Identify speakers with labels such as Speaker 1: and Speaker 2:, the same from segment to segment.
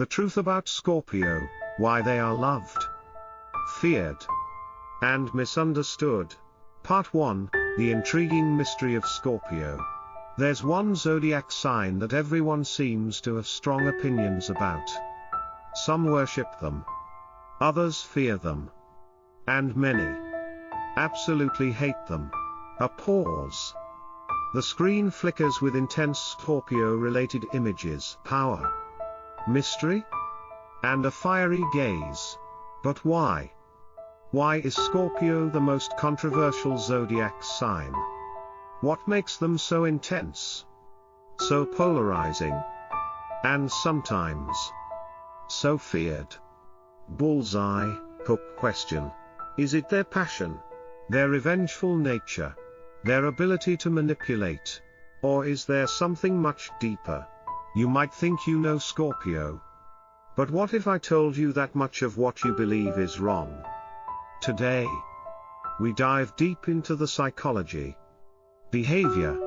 Speaker 1: The truth about Scorpio, why they are loved, feared, and misunderstood. Part 1, The Intriguing Mystery of Scorpio. There's one zodiac sign that everyone seems to have strong opinions about. Some worship them. Others fear them. And many absolutely hate them. A pause. The screen flickers with intense Scorpio-related images, power, mystery, and a fiery gaze. But why? Why is Scorpio the most controversial zodiac sign? What makes them so intense, so polarizing, and sometimes so feared? Bullseye, hook question. Is it their passion, their revengeful nature, their ability to manipulate? Or is there something much deeper? You might think you know Scorpio. But what if I told you that much of what you believe is wrong? Today, we dive deep into the psychology, behavior,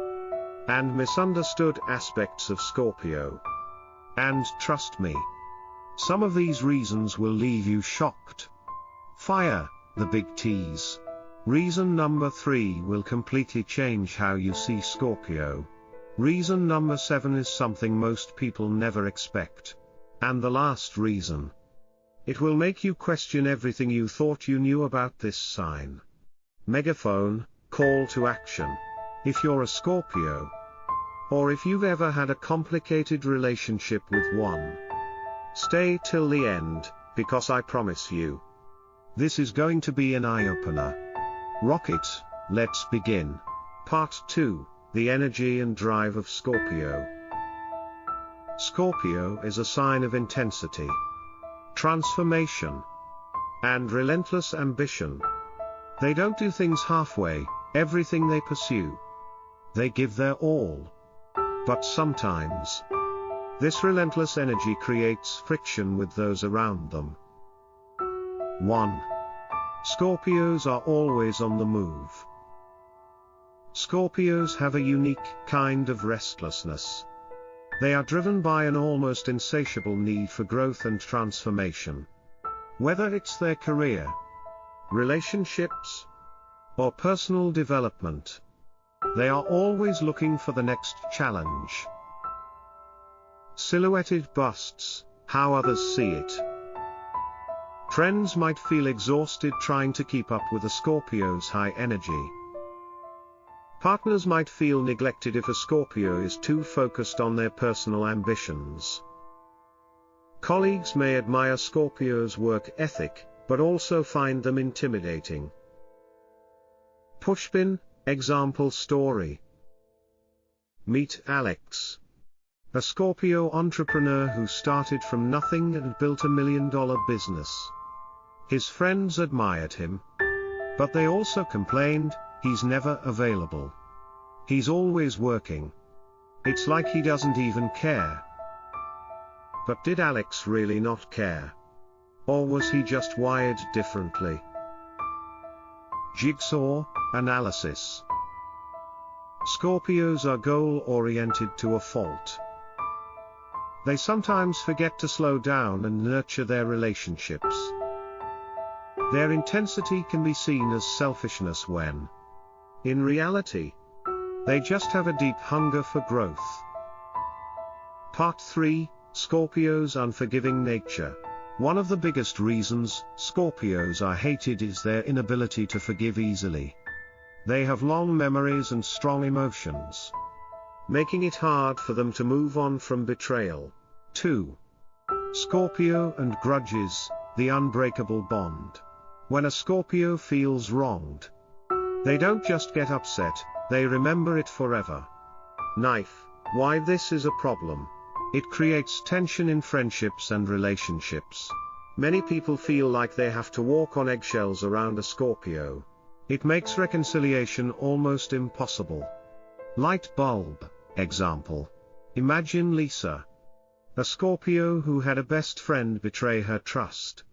Speaker 1: and misunderstood aspects of Scorpio. And trust me, some of these reasons will leave you shocked. Fire, the big tease. Reason number 3 will completely change how you see Scorpio. Reason number 7 is something most people never expect. And the last reason. It will make you question everything you thought you knew about this sign. Megaphone, call to action. If you're a Scorpio, or if you've ever had a complicated relationship with one, stay till the end, because I promise you, this is going to be an eye-opener. Rocket, let's begin. Part 2, The Energy and Drive of Scorpio. Scorpio is a sign of intensity, transformation, and relentless ambition. They don't do things halfway. Everything they pursue, they give their all. But sometimes, this relentless energy creates friction with those around them. 1. Scorpios are always on the move. Scorpios have a unique kind of restlessness. They are driven by an almost insatiable need for growth and transformation. Whether it's their career, relationships, or personal development, they are always looking for the next challenge. Silhouetted busts, how others see it. Friends might feel exhausted trying to keep up with a Scorpio's high energy. Partners might feel neglected if a Scorpio is too focused on their personal ambitions. Colleagues may admire Scorpio's work ethic, but also find them intimidating. Pushpin, example story. Meet Alex, a Scorpio entrepreneur who started from nothing and built $1 million business. His friends admired him, but they also complained, he's never available. He's always working. It's like he doesn't even care. But did Alex really not care? Or was he just wired differently? Jigsaw analysis. Scorpios are goal-oriented to a fault. They sometimes forget to slow down and nurture their relationships. Their intensity can be seen as selfishness when, in reality, they just have a deep hunger for growth. Part 3, Scorpio's unforgiving nature. One of the biggest reasons Scorpios are hated is their inability to forgive easily. They have long memories and strong emotions, making it hard for them to move on from betrayal. 2. Scorpio and grudges, the unbreakable bond. When a Scorpio feels wronged, they don't just get upset, they remember it forever. Knife, why this is a problem. It creates tension in friendships and relationships. Many people feel like they have to walk on eggshells around a Scorpio. It makes reconciliation almost impossible. Light bulb, example. Imagine Lisa, a Scorpio who had a best friend betray her trust.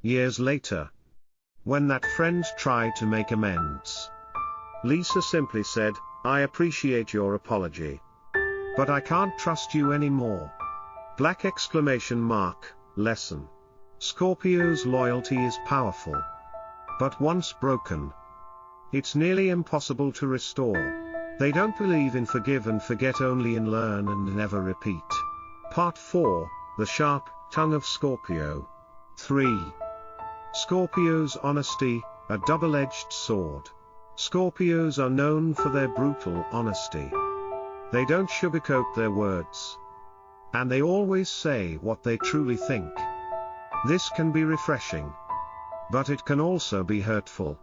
Speaker 1: Years later, when that friend tried to make amends, Lisa simply said, "I appreciate your apology, but I can't trust you anymore." Black exclamation mark, lesson. Scorpio's loyalty is powerful. But once broken, it's nearly impossible to restore. They don't believe in forgive and forget, only in learn and never repeat. Part 4, the sharp tongue of Scorpio. 3. Scorpio's honesty, a double-edged sword. Scorpios are known for their brutal honesty. They don't sugarcoat their words. And they always say what they truly think. This can be refreshing. But it can also be hurtful.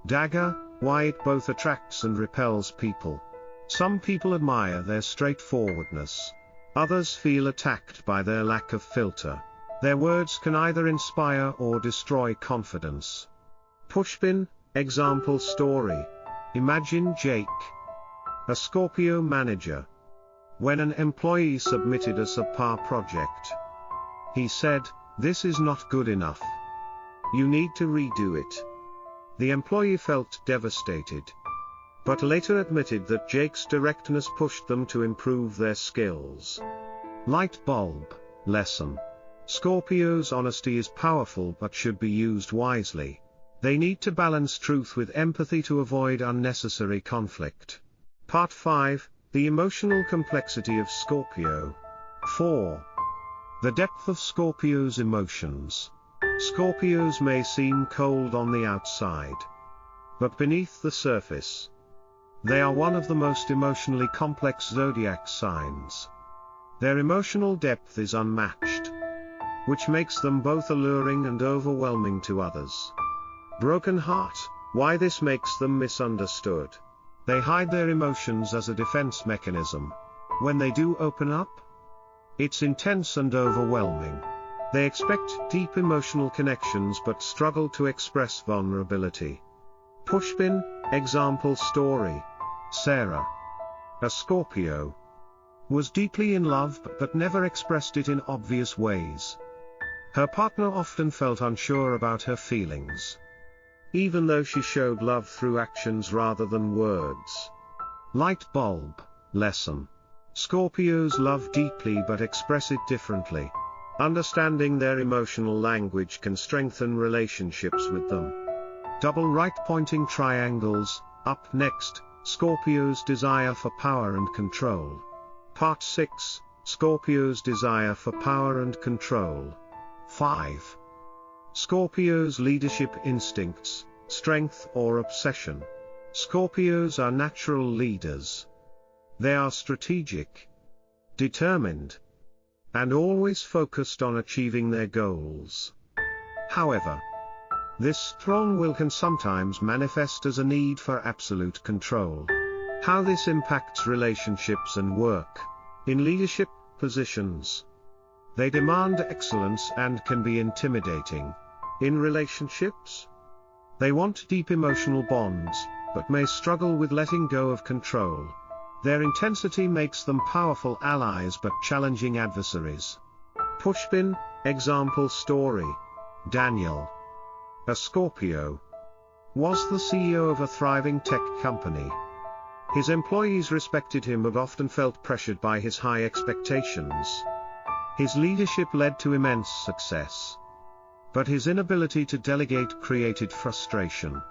Speaker 1: Dagger, why it both attracts and repels people. Some people admire their straightforwardness. Others feel attacked by their lack of filter. Their words can either inspire or destroy confidence. Pushpin, example story. Imagine Jake, a Scorpio manager. When an employee submitted a subpar project, he said, "This is not good enough. You need to redo it." The employee felt devastated, but later admitted that Jake's directness pushed them to improve their skills. Light bulb lesson. Scorpio's honesty is powerful but should be used wisely. They need to balance truth with empathy to avoid unnecessary conflict. Part 5, the emotional complexity of Scorpio. 4. The depth of Scorpio's emotions. Scorpios may seem cold on the outside, but beneath the surface, they are one of the most emotionally complex zodiac signs. Their emotional depth is unmatched, which makes them both alluring and overwhelming to others. Broken heart, why this makes them misunderstood. They hide their emotions as a defense mechanism. When they do open up, it's intense and overwhelming. They expect deep emotional connections but struggle to express vulnerability. Pushpin, example story. Sarah, a Scorpio, was deeply in love but never expressed it in obvious ways. Her partner often felt unsure about her feelings, even though she showed love through actions rather than words. Light bulb lesson. Scorpios love deeply but express it differently. Understanding their emotional language can strengthen relationships with them. Double right pointing triangles. Up next, Scorpio's desire for power and control. Part 6, Scorpio's desire for power and control. 5. Scorpio's leadership instincts, strength or obsession. Scorpios are natural leaders. They are strategic, determined, and always focused on achieving their goals. However, this strong will can sometimes manifest as a need for absolute control. How this impacts relationships and work. In leadership positions, they demand excellence and can be intimidating. In relationships, they want deep emotional bonds, but may struggle with letting go of control. Their intensity makes them powerful allies but challenging adversaries. Pushpin, example story. Daniel, a Scorpio, was the CEO of a thriving tech company. His employees respected him but often felt pressured by his high expectations. His leadership led to immense success, but his inability to delegate created frustration.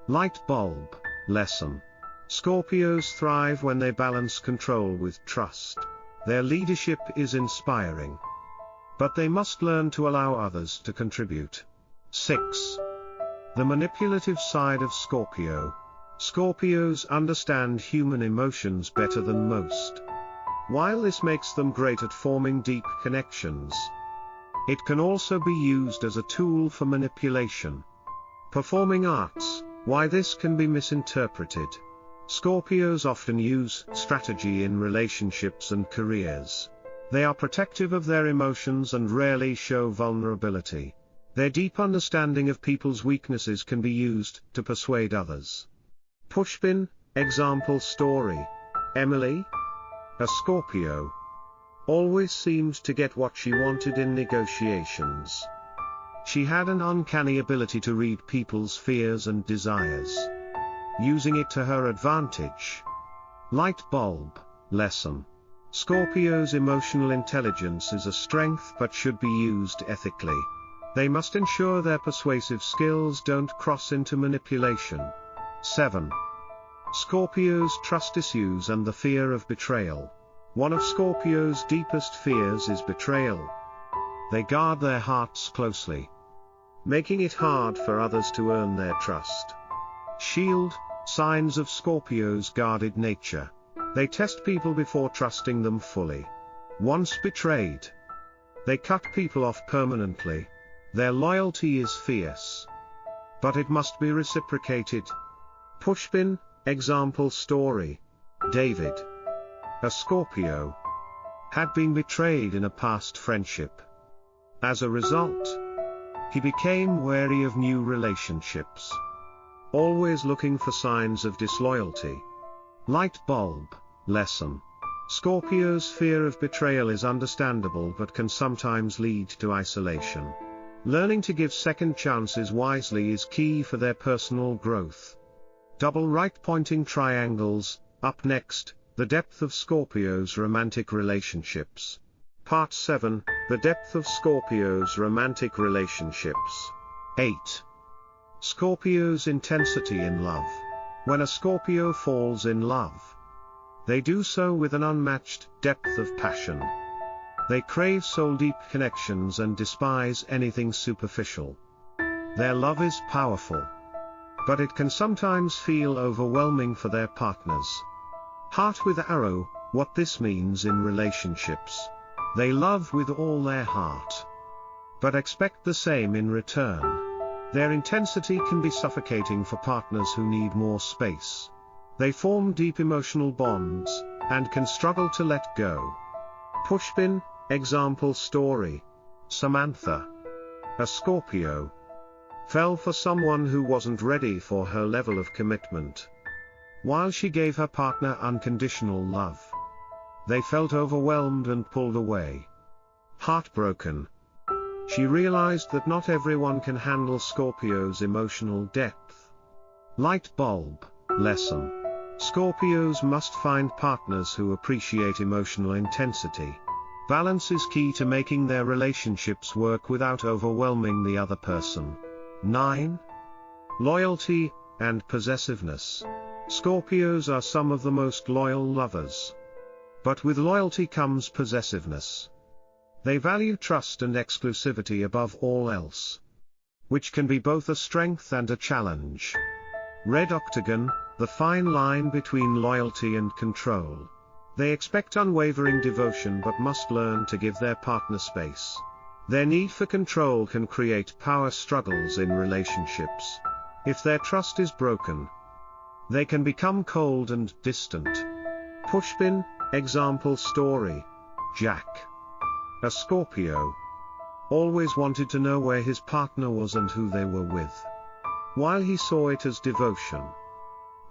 Speaker 1: Light bulb lesson. Scorpios thrive when they balance control with trust. Their leadership is inspiring, but they must learn to allow others to contribute. 6. The manipulative side of Scorpio. Scorpios understand human emotions better than most. While this makes them great at forming deep connections, it can also be used as a tool for manipulation. Performing arts, why this can be misinterpreted. Scorpios often use strategy in relationships and careers. They are protective of their emotions and rarely show vulnerability. Their deep understanding of people's weaknesses can be used to persuade others. Pushpin, example story. Emily, a Scorpio, always seemed to get what she wanted in negotiations. She had an uncanny ability to read people's fears and desires, using it to her advantage. Light bulb lesson. Scorpio's emotional intelligence is a strength but should be used ethically. They must ensure their persuasive skills don't cross into manipulation. 7. Scorpio's trust issues and the fear of betrayal. One of Scorpio's deepest fears is betrayal. They guard their hearts closely, making it hard for others to earn their trust. Shield, signs of Scorpio's guarded nature. They test people before trusting them fully. Once betrayed, they cut people off permanently. Their loyalty is fierce, but it must be reciprocated. Pushpin, example story. David, a Scorpio, had been betrayed in a past friendship. As a result, he became wary of new relationships, always looking for signs of disloyalty. Light bulb lesson. Scorpio's fear of betrayal is understandable but can sometimes lead to isolation. Learning to give second chances wisely is key for their personal growth. Double right-pointing triangles. Up next, the depth of Scorpio's romantic relationships. Part 7, the depth of Scorpio's romantic relationships. 8. Scorpio's intensity in love. When a Scorpio falls in love, they do so with an unmatched depth of passion. They crave soul-deep connections and despise anything superficial. Their love is powerful, but it can sometimes feel overwhelming for their partners. Heart with arrow. What this means in relationships. They love with all their heart, but expect the same in return. Their intensity can be suffocating for partners who need more space. They form deep emotional bonds, and can struggle to let go. Pushpin, example story. Samantha, a Scorpio, fell for someone who wasn't ready for her level of commitment. While she gave her partner unconditional love, they felt overwhelmed and pulled away. Heartbroken, she realized that not everyone can handle Scorpio's emotional depth. Light bulb lesson. Scorpios must find partners who appreciate emotional intensity. Balance is key to making their relationships work without overwhelming the other person. 9. Loyalty and possessiveness. Scorpios are some of the most loyal lovers. But with loyalty comes possessiveness. They value trust and exclusivity above all else, which can be both a strength and a challenge. Red octagon, the fine line between loyalty and control. They expect unwavering devotion but must learn to give their partner space. Their need for control can create power struggles in relationships. If their trust is broken, they can become cold and distant. Pushpin, example story. Jack, a Scorpio, always wanted to know where his partner was and who they were with. While he saw it as devotion,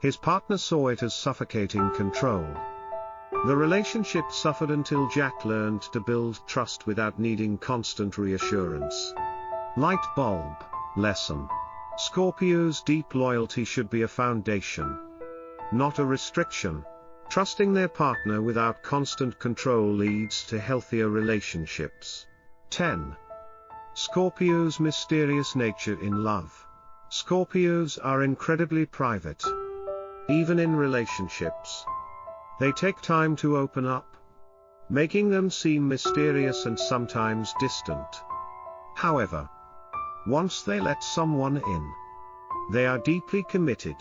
Speaker 1: his partner saw it as suffocating control. The relationship suffered until Jack learned to build trust without needing constant reassurance. Light bulb lesson. Scorpio's deep loyalty should be a foundation, not a restriction. Trusting their partner without constant control leads to healthier relationships. 10. Scorpio's mysterious nature in love. Scorpios are incredibly private, even in relationships. They take time to open up, making them seem mysterious and sometimes distant. However, once they let someone in, they are deeply committed.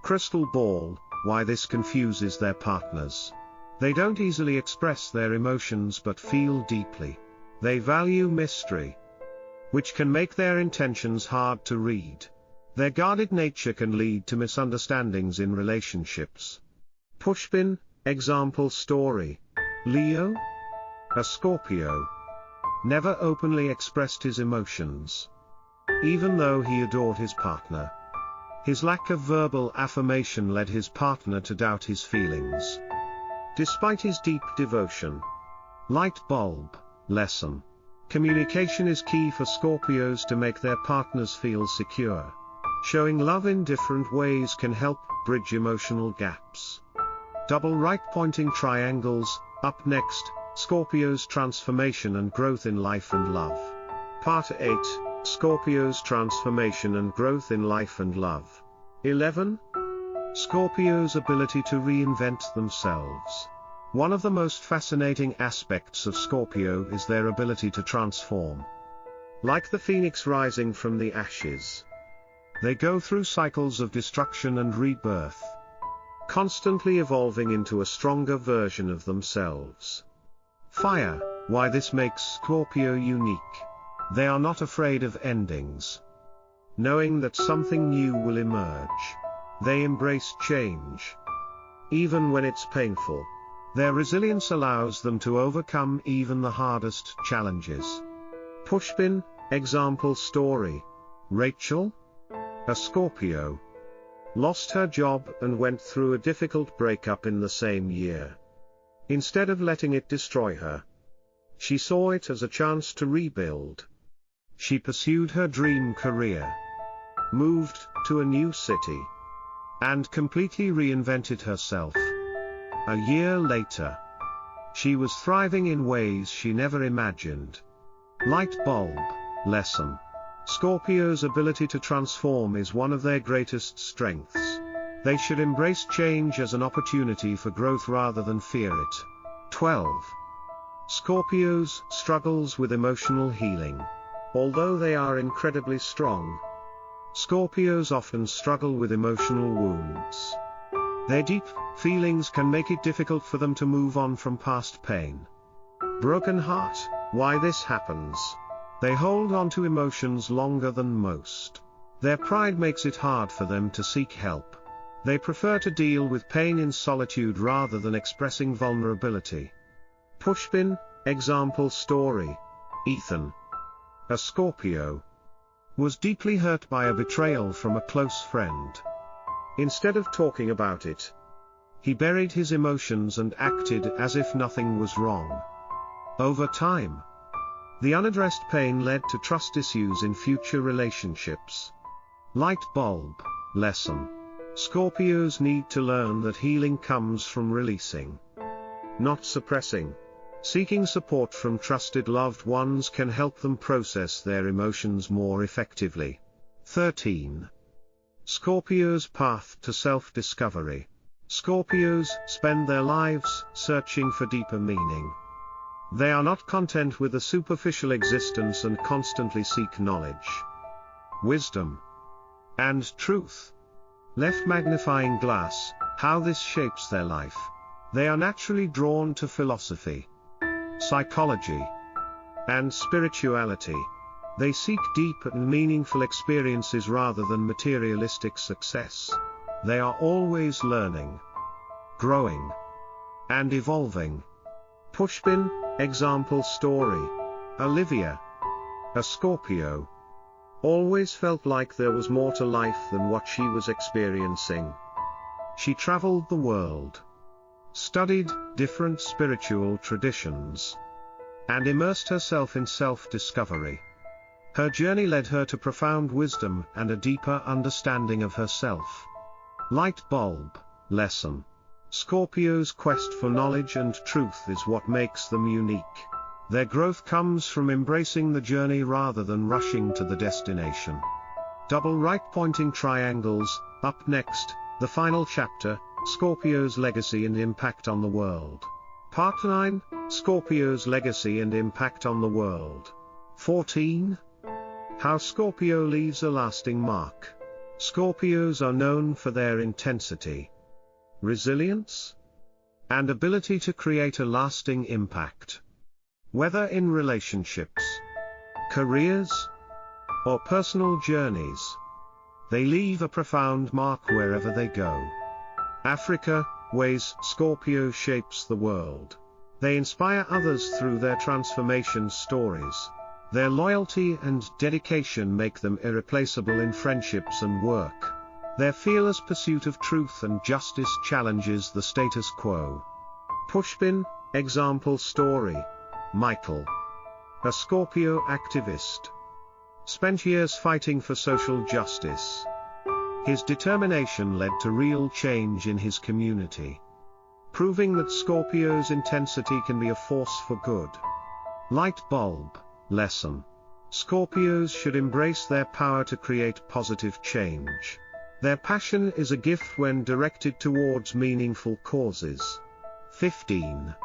Speaker 1: Crystal ball. Why this confuses their partners. They don't easily express their emotions but feel deeply. They value mystery, which can make their intentions hard to read. Their guarded nature can lead to misunderstandings in relationships. Pushpin, example story. Leo, a Scorpio, never openly expressed his emotions, even though he adored his partner. His lack of verbal affirmation led his partner to doubt his feelings, despite his deep devotion. Light bulb lesson. Communication is key for Scorpios to make their partners feel secure. Showing love in different ways can help bridge emotional gaps. Double right-pointing triangles. Up next, Scorpio's transformation and growth in life and love. Part 8, Scorpio's transformation and growth in life and love. 11. Scorpio's ability to reinvent themselves. One of the most fascinating aspects of Scorpio is their ability to transform. Like the phoenix rising from the ashes, they go through cycles of destruction and rebirth, constantly evolving into a stronger version of themselves. Fire. Why this makes Scorpio unique. They are not afraid of endings. Knowing that something new will emerge, they embrace change, even when it's painful. Their resilience allows them to overcome even the hardest challenges. Pushpin. Example story. Rachel, a Scorpio, lost her job and went through a difficult breakup in the same year. Instead of letting it destroy her, she saw it as a chance to rebuild. She pursued her dream career, moved to a new city, and completely reinvented herself. A year later, she was thriving in ways she never imagined. Light bulb lesson. Scorpio's ability to transform is one of their greatest strengths. They should embrace change as an opportunity for growth rather than fear it. 12. Scorpios struggles with emotional healing. Although they are incredibly strong, Scorpios often struggle with emotional wounds. Their deep feelings can make it difficult for them to move on from past pain. Broken heart. Why this happens. They hold on to emotions longer than most. Their pride makes it hard for them to seek help. They prefer to deal with pain in solitude rather than expressing vulnerability. Pushpin. Example story. Ethan, a Scorpio, was deeply hurt by a betrayal from a close friend. Instead of talking about it, he buried his emotions and acted as if nothing was wrong. Over time, the unaddressed pain led to trust issues in future relationships. Light bulb lesson. Scorpios need to learn that healing comes from releasing, not suppressing. Seeking support from trusted loved ones can help them process their emotions more effectively. 13. Scorpios' path to self-discovery. Scorpios spend their lives searching for deeper meaning. They are not content with a superficial existence and constantly seek knowledge, wisdom, and truth. Left magnifying glass. How this shapes their life. They are naturally drawn to philosophy, psychology, and spirituality. They seek deep and meaningful experiences rather than materialistic success. They are always learning, growing, and evolving. Pushpin. Example story. Olivia, a Scorpio, always felt like there was more to life than what she was experiencing. She traveled the world, studied different spiritual traditions, and immersed herself in self-discovery. Her journey led her to profound wisdom and a deeper understanding of herself. Light bulb lesson. Scorpios' quest for knowledge and truth is what makes them unique. Their growth comes from embracing the journey rather than rushing to the destination. Double right pointing triangles. Up next, the final chapter, Scorpio's legacy and impact on the world. Part 9, Scorpio's legacy and impact on the world. 14. How Scorpio leaves a lasting mark. Scorpios are known for their intensity, resilience, and ability to create a lasting impact. Whether in relationships, careers, or personal journeys, they leave a profound mark wherever they go. Africa, ways Scorpio shapes the world. They inspire others through their transformation stories. Their loyalty and dedication make them irreplaceable in friendships and work. Their fearless pursuit of truth and justice challenges the status quo. Pushpin. Example story. Michael, a Scorpio activist, spent years fighting for social justice. His determination led to real change in his community. proving that Scorpio's intensity can be a force for good. Light bulb lesson. Scorpios should embrace their power to create positive change. Their passion is a gift when directed towards meaningful causes. 15.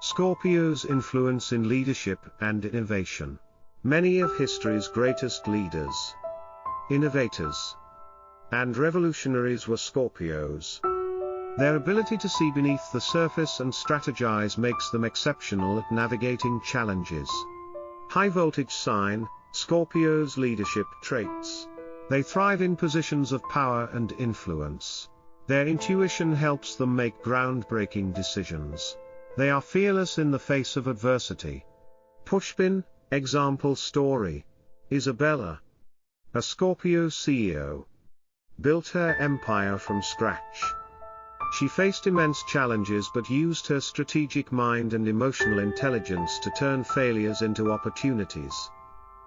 Speaker 1: Scorpios' influence in leadership and innovation. Many of history's greatest leaders, innovators, and revolutionaries were Scorpios. Their ability to see beneath the surface and strategize makes them exceptional at navigating challenges. High voltage sign, Scorpios' leadership traits. They thrive in positions of power and influence. Their intuition helps them make groundbreaking decisions. They are fearless in the face of adversity. Pushpin, example story. Isabella, a Scorpio CEO, built her empire from scratch. She faced immense challenges but used her strategic mind and emotional intelligence to turn failures into opportunities.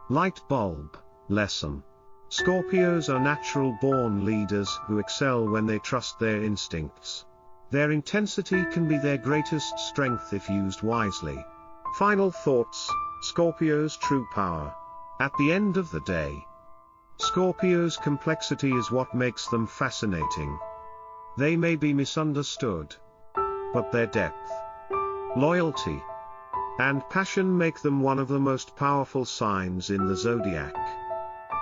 Speaker 1: Light bulb lesson. Scorpios are natural-born leaders who excel when they trust their instincts. Their intensity can be their greatest strength if used wisely. Final thoughts, Scorpios' true power. At the end of the day, Scorpios' complexity is what makes them fascinating. They may be misunderstood, but their depth, loyalty, and passion make them one of the most powerful signs in the Zodiac.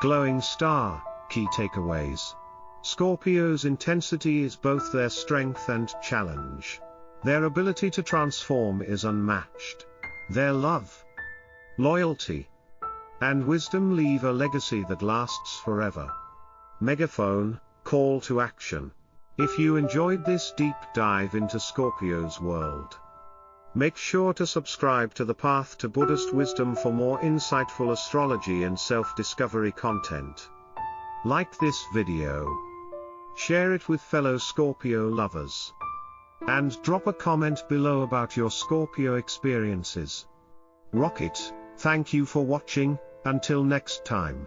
Speaker 1: Glowing star, key takeaways. Scorpios' intensity is both their strength and challenge. Their ability to transform is unmatched. Their love, loyalty, and wisdom leave a legacy that lasts forever. Megaphone, call to action. If you enjoyed this deep dive into Scorpio's world, make sure to subscribe to the Path to Buddhist Wisdom for more insightful astrology and self-discovery content. Like this video, share it with fellow Scorpio lovers, and drop a comment below about your Scorpio experiences. Rocket, thank you for watching, until next time.